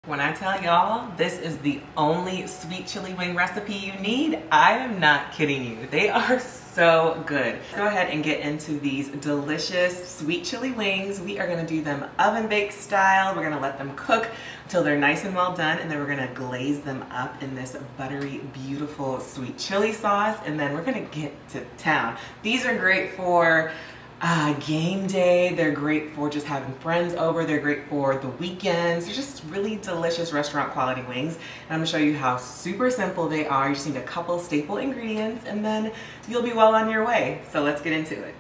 When I tell y'all this is the only sweet chili wing recipe you need, I am not kidding you. They are so good. Go ahead and get into these delicious sweet chili wings. We are gonna do them oven baked style. We're gonna let them cook until they're nice and well done, and then we're gonna glaze them up in this buttery, beautiful sweet chili sauce, and then we're gonna get to town. These are great for game day. They're great for just having friends over. They're great for the weekends. They're just really delicious restaurant quality wings. And I'm gonna show you how super simple they are. You just need a couple staple ingredients and then you'll be well on your way. So let's get into it.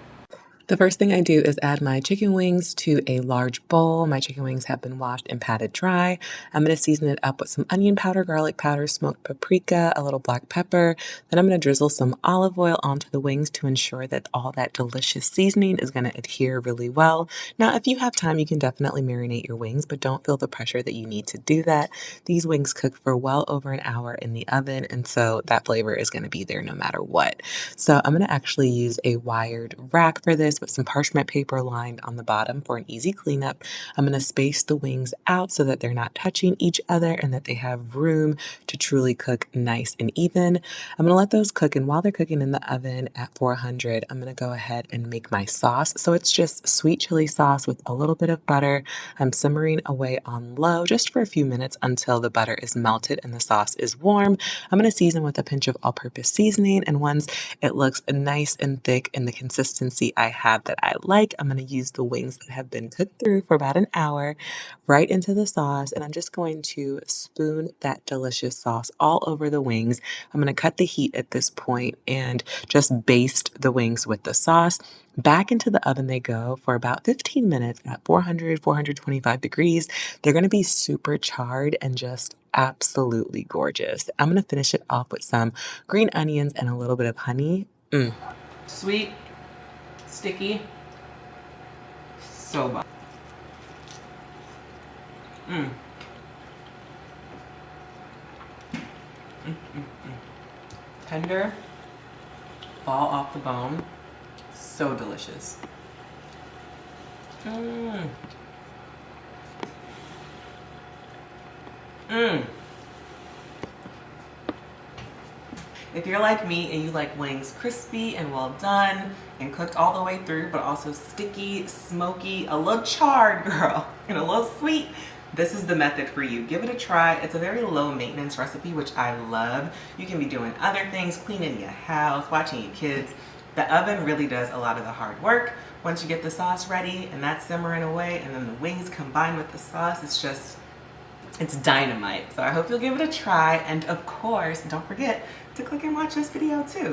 The first thing I do is add my chicken wings to a large bowl. My chicken wings have been washed and patted dry. I'm going to season it up with some onion powder, garlic powder, smoked paprika, a little black pepper. Then I'm going to drizzle some olive oil onto the wings to ensure that all that delicious seasoning is going to adhere really well. Now, if you have time, you can definitely marinate your wings, but don't feel the pressure that you need to do that. These wings cook for well over an hour in the oven, and so that flavor is going to be there no matter what. So I'm going to actually use a wired rack for this with some parchment paper lined on the bottom for an easy cleanup. I'm going to space the wings out so that they're not touching each other and that they have room to truly cook nice and even. I'm going to let those cook, and while they're cooking in the oven at 400, I'm going to go ahead and make my sauce. So it's just sweet chili sauce with a little bit of butter. I'm simmering away on low just for a few minutes until the butter is melted and the sauce is warm. I'm going to season with a pinch of all-purpose seasoning, and once it looks nice and thick in the consistency I have that I like, I'm going to use the wings that have been cooked through for about an hour right into the sauce, and I'm just going to spoon that delicious sauce all over the wings. I'm going to cut the heat at this point and just baste the wings with the sauce. Back into the oven they go for about 15 minutes at 400, 425 degrees. They're going to be super charred and just absolutely gorgeous. I'm going to finish it off with some green onions and a little bit of honey. Sweet, sticky, so bomb. Tender, fall off the bone, so delicious. If you're like me and you like wings crispy and well done and cooked all the way through, but also sticky, smoky, a little charred, girl, and a little sweet, this is the method for you. Give it a try. It's a very low maintenance recipe, which I love. You can be doing other things, cleaning your house, watching your kids. The oven really does a lot of the hard work. Once you get the sauce ready and that's simmering away, and then the wings combined with the sauce, it's dynamite. So I hope you'll give it a try. And of course, don't forget to click and watch this video too.